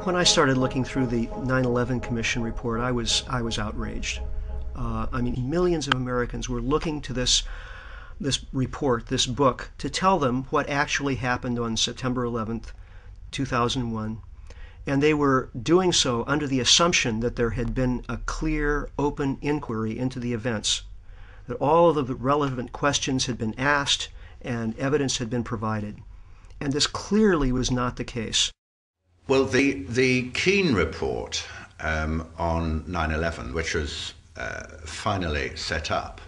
When I started looking through the 9/11 Commission report, I was outraged. I mean, millions of Americans were looking to this report, this book, to tell them what actually happened on September 11th, 2001. And they were doing so under the assumption that there had been a clear, open inquiry into the events, that all of the relevant questions had been asked and evidence had been provided. And this clearly was not the case. Well, the Keane report on 9/11, which was finally set up,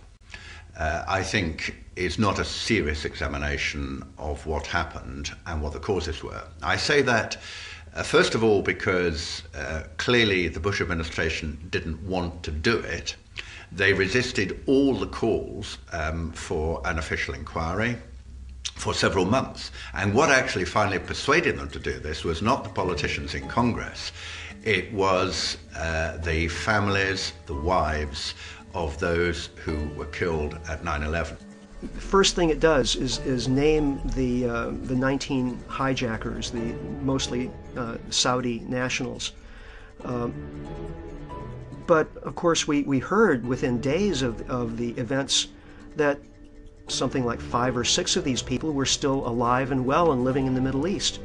I think is not a serious examination of what happened and what the causes were. I say that, first of all, because clearly the Bush administration didn't want to do it. They resisted all the calls for an official inquiry for several months. And what actually finally persuaded them to do this was not the politicians in Congress. It was the families, the wives of those who were killed at 9/11. The first thing it does is name the 19 hijackers, the mostly Saudi nationals. But of course we heard within days of the events that something like 5 or 6 of these people were still alive and well and living in the Middle East.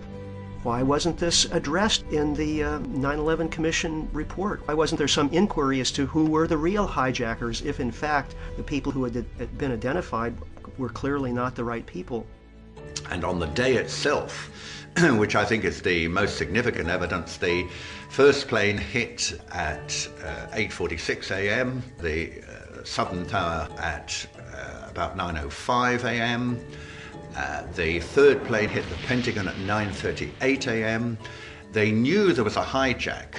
Why wasn't this addressed in the 9/11 Commission report? Why wasn't there some inquiry as to who were the real hijackers if in fact the people who had been identified were clearly not the right people? And on the day itself, which I think is the most significant evidence, the first plane hit at 8:46 a.m., the Southern Tower at about 9:05 a.m., the third plane hit the Pentagon at 9:38 a.m. They knew there was a hijack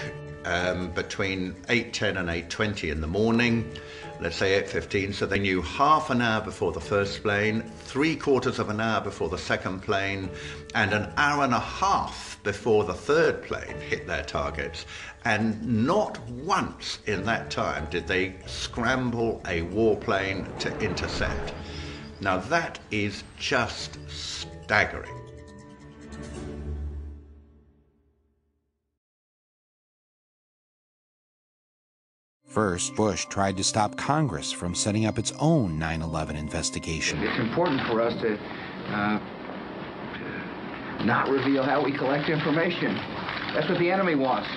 between 8:10 and 8:20 in the morning, let's say 8:15, so they knew half an hour before the first plane, 3/4 of an hour before the second plane, and an hour and a half before the third plane hit their targets. And not once in that time did they scramble a warplane to intercept. Now that is just staggering. First, Bush tried to stop Congress from setting up its own 9/11 investigation. It's important for us to not reveal how we collect information. That's what the enemy wants.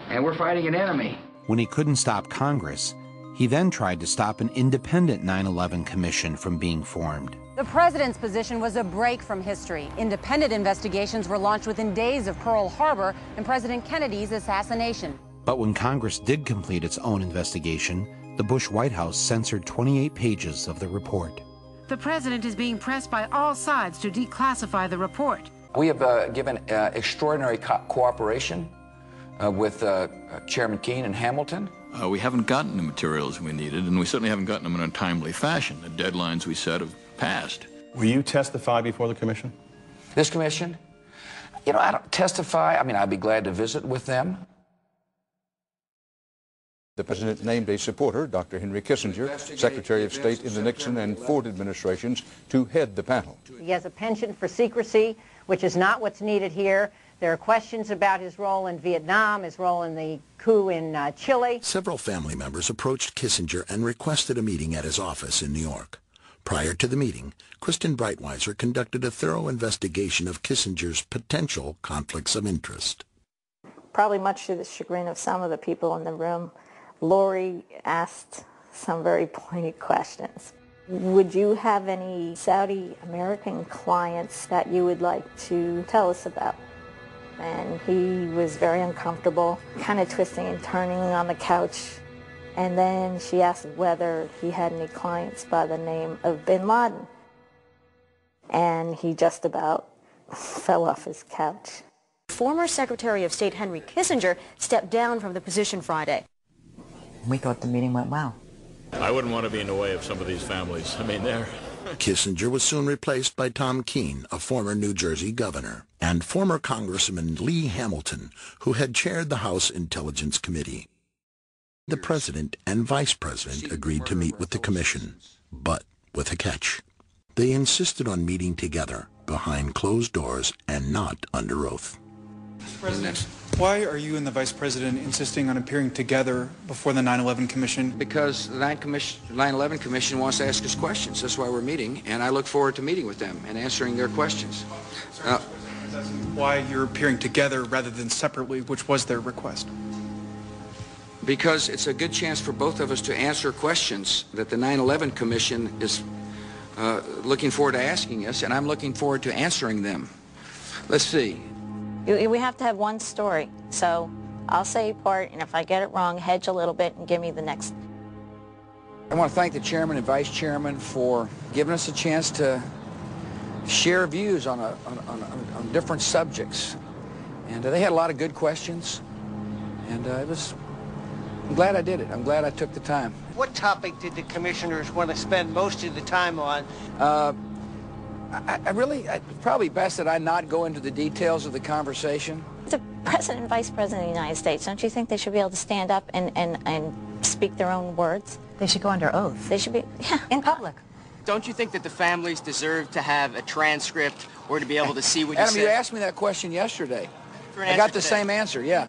And we're fighting an enemy. When he couldn't stop Congress, he then tried to stop an independent 9/11 commission from being formed. The president's position was a break from history. Independent investigations were launched within days of Pearl Harbor and President Kennedy's assassination. But when Congress did complete its own investigation, the Bush White House censored 28 pages of the report. The president is being pressed by all sides to declassify the report. We have given extraordinary cooperation with Chairman Keane and Hamilton. We haven't gotten the materials we needed, and we certainly haven't gotten them in a timely fashion. The deadlines we set have passed. Will you testify before the commission? This commission? You know, I don't testify. I mean, I'd be glad to visit with them. The president named a supporter, Dr. Henry Kissinger, Secretary of State in the Nixon and Ford administrations, to head the panel. He has a penchant for secrecy, which is not what's needed here. There are questions about his role in Vietnam, his role in the coup in Chile. Several family members approached Kissinger and requested a meeting at his office in New York. Prior to the meeting, Kristen Breitweiser conducted a thorough investigation of Kissinger's potential conflicts of interest. Probably much to the chagrin of some of the people in the room, Lori asked some very pointed questions. Would you have any Saudi American clients that you would like to tell us about? And he was very uncomfortable, kind of twisting and turning on the couch. And then she asked whether he had any clients by the name of bin Laden. And he just about fell off his couch. Former Secretary of State Henry Kissinger stepped down from the position Friday. We thought the meeting went well. I wouldn't want to be in the way of some of these families. I mean, they're... Kissinger was soon replaced by Tom Keene, a former New Jersey governor, and former Congressman Lee Hamilton, who had chaired the House Intelligence Committee. The president and vice president agreed to meet with the commission, but with a catch. They insisted on meeting together behind closed doors and not under oath. Mr. President, why are you and the Vice President insisting on appearing together before the 9/11 Commission? Because the 9/11 Commission wants to ask us questions. That's why we're meeting, and I look forward to meeting with them and answering their questions. Why you're appearing together rather than separately, which was their request? Because it's a good chance for both of us to answer questions that the 9/11 Commission is looking forward to asking us, and I'm looking forward to answering them. Let's see. We have to have one story, so I'll say part, and if I get it wrong, hedge a little bit and give me the next. I want to thank the chairman and vice chairman for giving us a chance to share views on on different subjects, and they had a lot of good questions, and I'm glad I did it. I'm glad I took the time. What topic did the commissioners want to spend most of the time on? It's probably best that I not go into the details of the conversation. The President and Vice President of the United States, don't you think they should be able to stand up and speak their own words? They should go under oath. They should be, yeah. In public. Don't you think that the families deserve to have a transcript or to be able to see what you said? Adam, you asked me that question yesterday. I got the same answer, yeah.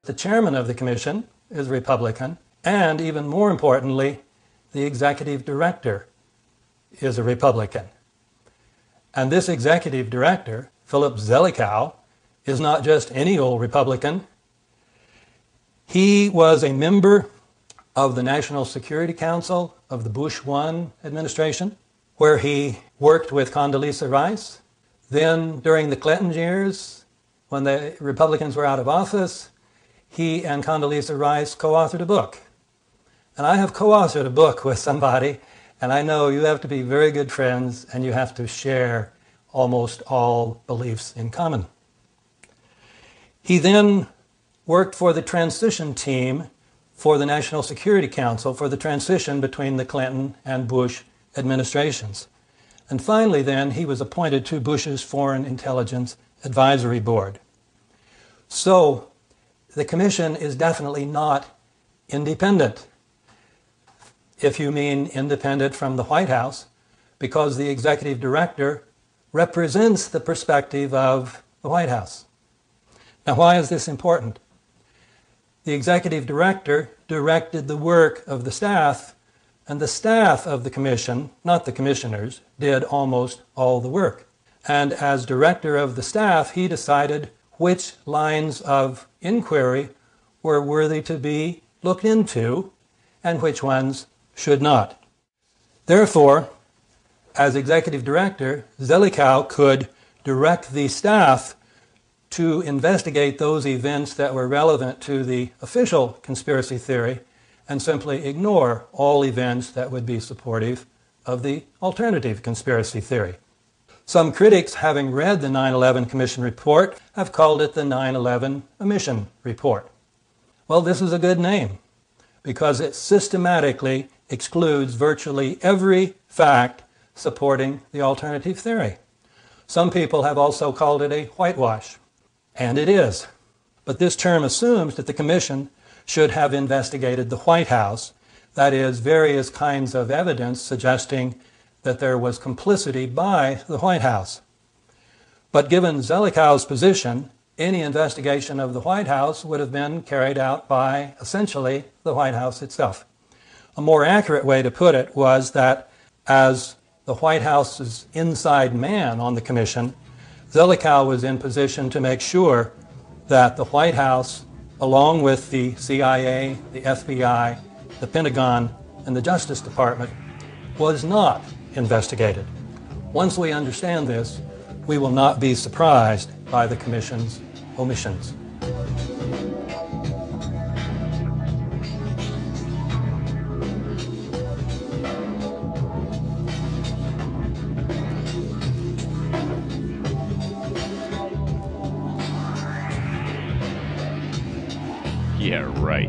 The chairman of the commission is Republican, and even more importantly, the executive director is a Republican. And this executive director, Philip Zelikow, is not just any old Republican. He was a member of the National Security Council of the Bush I administration, where he worked with Condoleezza Rice. Then, during the Clinton years, when the Republicans were out of office, he and Condoleezza Rice co-authored a book. And I have co-authored a book with somebody, and I know you have to be very good friends and you have to share almost all beliefs in common. He then worked for the transition team for the National Security Council for the transition between the Clinton and Bush administrations. And finally then, he was appointed to Bush's Foreign Intelligence Advisory Board. So, the commission is definitely not independent, if you mean independent from the White House, because the executive director represents the perspective of the White House. Now, why is this important? The executive director directed the work of the staff, and the staff of the commission, not the commissioners, did almost all the work. And as director of the staff, he decided which lines of inquiry were worthy to be looked into and which ones should not. Therefore, as executive director, Zelikow could direct the staff to investigate those events that were relevant to the official conspiracy theory and simply ignore all events that would be supportive of the alternative conspiracy theory. Some critics, having read the 9/11 Commission report, have called it the 9/11 Omission Report. Well, this is a good name because it systematically excludes virtually every fact supporting the alternative theory. Some people have also called it a whitewash. And it is. But this term assumes that the commission should have investigated the White House, that is, various kinds of evidence suggesting that there was complicity by the White House. But given Zelikow's position, any investigation of the White House would have been carried out by, essentially, the White House itself. A more accurate way to put it was that as the White House's inside man on the commission, Zelikow was in position to make sure that the White House, along with the CIA, the FBI, the Pentagon, and the Justice Department, was not investigated. Once we understand this, we will not be surprised by the Commission's omissions. Yeah, right.